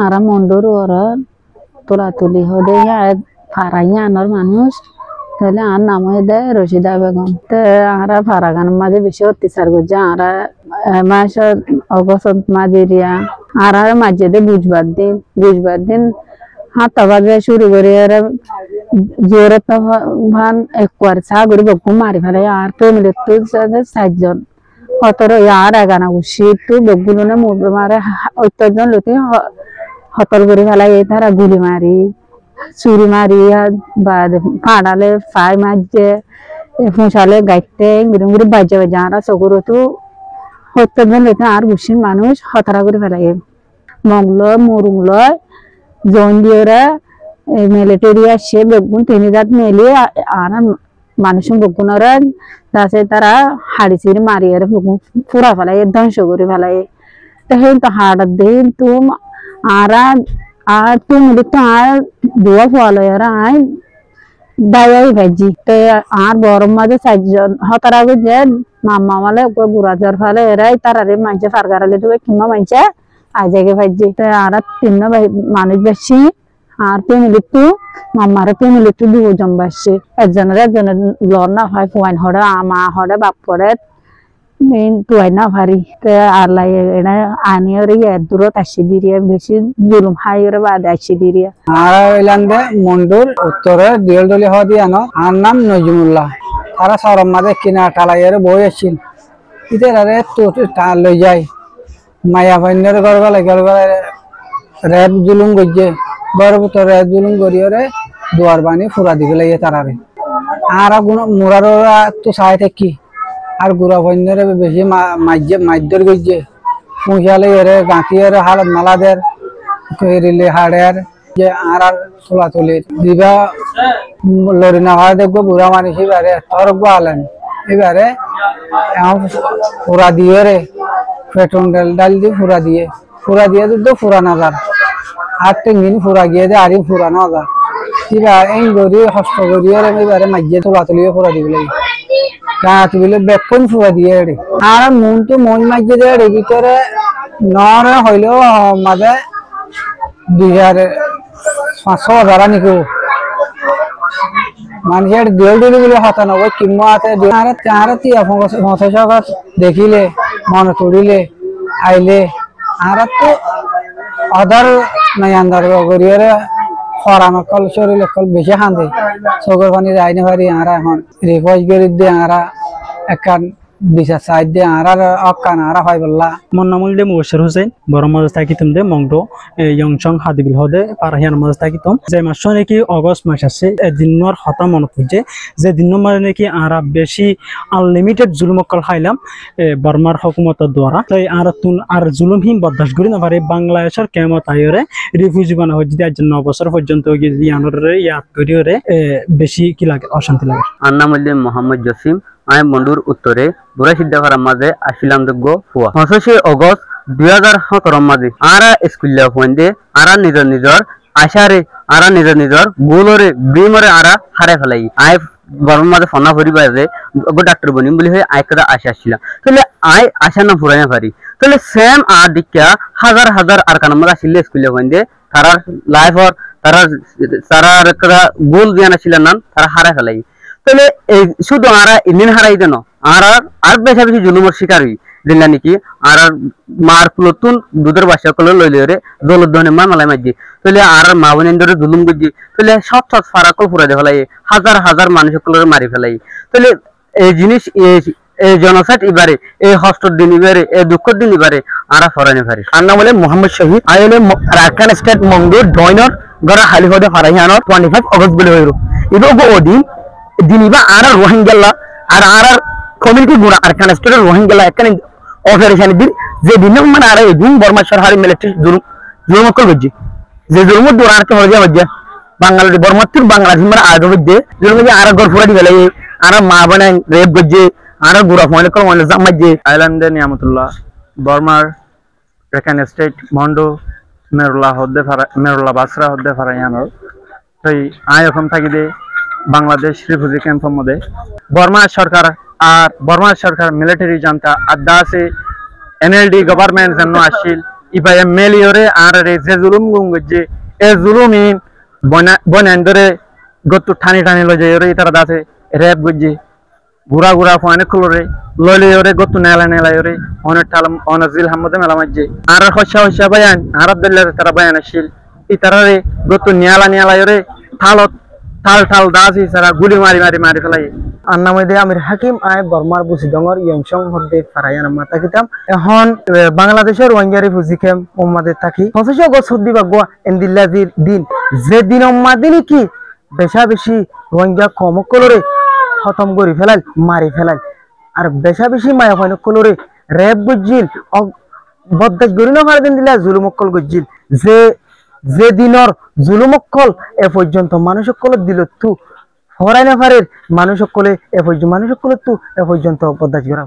আরা মন্ডুর ওরা তোলাতুলি হদে ফারাইয়ানোর মানুষ তাহলে আর নাম হয়ে দেয় রশিদা বেগম। তো আরা ফারাগানের মাঝে বেশি অত্যাচার করছে। আরা মাস অগস্ট মাঝেরিয়া আর মাঝে বুঝবার দিন হাতা বাজে শুরু করে জোরে ভান একবার চা করে বকু মারি ফেলে আর তো মিলে তো 4 জন 17 আর এগানা উঠছি তো বকগুলো মুড়ে মারে অত্যাজন লোকে হতল করে ফেলাই তারা গুলি মারি চুরি মারি বা ফাড়ালে ফাই মারছে ফুঁসালে গাইতে গিরম গিরি বাজে বাজে আর চকুরো তো অত্যাজন লোকে আর উঠছিন মানুষ হতরা করে ফেলাই মংল মুরুং লয় জন দিয়ে মিলিটারি আসছে বেগুন 3 রাত মেলে আর মানুষ বেগুনরা তাছে তারা হাড়ি চিড়ি মারিয়ে বেগুন পুরা ফেলাই ধ্বংস করে ফেলাই। তো হাড় দিন তুম আর তুম তো আর দুয়া ফল আই দায়াই ভাজি তো আর গরম মাঝে 4 জন হতারা যে মামা মালে গুড়া জ্বর ফেলে এরাই তারারে মাঝে ফারগারালে দেবে কিংবা মাঝে আজাগে ভাজি তো আর 3 মানুষ বেশি আর ফ্যামিলিতে মামার ফ্যামিলিতে 2 জন বাসছে একজনের লর না হয় ফুয়াইন হরে আমা হরে বাপ করে তুই না ভারি আর লাই আনি দূরত আসি দিয়ে বেশি জুলুম হাই বাদ আসি দিয়ে আর এলান্দে মন্ডুর উত্তরে দিলদলি হওয়া দিয়ে আনো আর নাম নজিমুল্লাহ তারা সরম মাঝে কিনা টালাইয়ের বই আসছিল ইতারে তো লই যায় মায়া ভাইনের ঘর গলে রেপ জুলুম গজ্জে গর্ভত রেপ জুলুম গড়িয়ে দুয়ার বানি ফুরা দিবে লাগে তারারে আর মুরার তো চাই থাকি আর গুড়া ভাইনের বেশি মাইদ্যর গজ্জে পুঁশালে এরে গাঁথি এর হালত মালাদের রিলে হাড়ের যে আর তোলা তুলি দিবা লড়ি না হয় দেখবো বুড়া মানুষ এবারে তরক আলেন এবারে ফুরা দিয়ে রে পেট্রোল ডাল দিয়ে ফুরা দিয়ে তো ফুরা না যার আর 3 দিন ফুরা গিয়ে দে আরই ফুরা না যা এবার এই গড়ি হস্ত গড়িয়ে এবারে মাঝে তোলা তুলিয়ে ফুরা দিব লাগে গাছ বলে বেপন ফুরা দিয়ে রে আর মন তো মন মাঝে দেয় রে ভিতরে নরে হইলেও মাঝে 2500 হাজার নিকো মানুষের দেড় বলে হতা নয় কিংবা আর 50 দেখিলে মনে তুলিলে আইলে আর তো আধার নাই আন্দার গড়িয়ে খরানো কল শরীর কল বেশি খান্দে চোখের পানি যাই না পারি আর এখন রিকোয়েস্ট করে দিয়ে আর একান বিচার সাইড দিয়ে আর অকান আর হয় বললা মোর নাম হল মুবাশশির হোসেন বড় মাঝে থাকিতাম দে মংডো ইয়ংচং হাদিবিল হদে পারহিয়ান মাঝে থাকিতাম যে মাস নাকি অগস্ট মাস আছে দিনর হতা মনে পড়ছে যে দিন মানে নাকি আর বেশি আনলিমিটেড জুলুম কল খাইলাম বর্মার হুকুমতের দ্বারা তাই আর জুলুমহীন বরদাস্ত করি না পারে বাংলাদেশের কেমত আইরে রিফিউজি বানা হয় যদি আজ 9 বছর পর্যন্ত ইয়ানরে ইয়াদ করিরে বেশি কি লাগে অশান্তি লাগে। আর নাম হল মোহাম্মদ জসিম আমি মন্ডুর উত্তরে বুড়া সিদ্ধাখার মাঝে আসিলাম যোগ্য ফুয়া 25 অগস্ট 2017 মাঝে আরা স্কুলে ফোনদে আরা নিজর আশারে আরা নিজর গোলরে ব্রিমরে আরা হারে ফেলাই আই গরম মাঝে ফোনা ভরি বাইরে ডাক্তার বনিম বলি হয়ে আইকটা আশা আসছিলাম তাহলে আই আশা না ফুরাইনা পারি তাহলে সেম আর দিকা হাজার আর কানার মাঝে আসলে স্কুলে ফোনদে তারা লাইফর তারা গোল দিয়া নাছিলেন না তারা হারে ফেলাই তাহলে এই শুধু আর ইন্দিন হারাই দেন আর বেশি জুলুমের শিকার হই দিলা নাকি আর মার নতুন দুধের বাসা কলে লইলে রে দৌলত দহনে মা মালাই মাঝি তাহলে আর মা বোনের জুলুম করছি তাহলে সব ফারাকল ফুরাই দে ফেলাই হাজার মানুষ কলে মারি ফেলাই তাহলে এই জিনিস এই জনসাইড এবারে এই হস্টের দিন এবারে এই দুঃখের দিন এবারে আর ফরাইনে পারি। আর নাম বলে মোহাম্মদ শহীদ আইলে রাজখান স্টেট মংডুর ডয়নর গড়া হালিফদে ফারাইহানর 25 অগস্ট বলে হইল ইদো ওদিন দিনিবা আর রোহিঙ্গা আর কমিউনিটি গুণা আর কানেস্টের রোহিঙ্গা এখানে অপারেশন দিন যে দিন মানে আর এই দিন বর্মা সরকারি মিলিটারি জুলুম কল গজি যে জুলুম দূর আর কে হয়ে যাবে বাংলাদেশ বর্মাতুর বাংলাদেশ মানে আগে হইছে জুলুম যে আর গর ফুরা দিবেলে আর মা বানাই রেপ গজি আর গুড়া ফোন কল মনে জামাজে আইল্যান্ডে নিয়ামতুল্লাহ বর্মার এখানে স্টেট মন্ডো মেরুল্লাহ বাসরা হদ্দে ফারাইয়ানর তাই আই এখন থাকি দে বাংলাদেশ রিফিউজি ক্যাম্পের মধ্যে বর্মা সরকার মিলিটারি জানতা আদা আছে এনএলডি গভর্নমেন্ট জন্য আসছিল ইবাই মেলিওরে আর রে যে জুলুম গুঙ্গে এ জুলুমিন বনান ধরে গত্তু ঠানি ঠানি লজে ওরে ইতারা দাসে রেপ গজ্জি গুড়া গুড়া ফানে কুলরে লইলে ওরে গত্তু নেলা নেলা ওরে অনেক টাল অনেক জিল হামদে মেলা মাঝে আর হইসা হইসা বায়ান আর আব্দুল্লাহ তারা বায়ান আসিল ইতারারে গত্তু নিয়ালা নিয়ালা ওরে থালত থাল থাল দাসি সারা গুলি মারি মারি মারি ফেলাই আন্নামদে আমির হাকিম আয় বর্মার বুসিডঙ্গর ইয়ংসং হদ্দে ফারায়ান মাতা কিতাম এখন বাংলাদেশের রোহিঙ্গারি ফুজিকেম মোহাম্মদে থাকি 25 আগস্ট হদ্দি বাগোয়া এন্দিল্লাজির দিন যে দিন মাদিনী কি বেশা বেশি রোহিঙ্গা কমকলরে খতম করে ফেলাল মারি ফেলাল আর বেশা বেশি মায়া কলরে রেপ গজ্জিল বদ্দাজ গরিনা ফার দিন দিলা জুলুমকল গজ্জিল যে দিনর জুলুমকল এ পর্যন্ত মানুষকল দিল তু ফরাই না ফারের মানুষকলে এ পর্যন্ত মানুষকল তু এ পর্যন্ত বদ্দাজ গরা